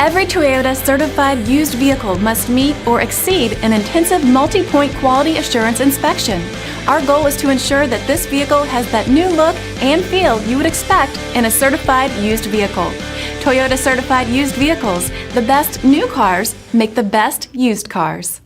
Every Toyota certified used vehicle must meet or exceed an intensive multi-point quality assurance inspection. Our goal is to ensure that this vehicle has that new look and feel you would expect in a certified used vehicle. Toyota certified used vehicles, the best new cars make the best used cars.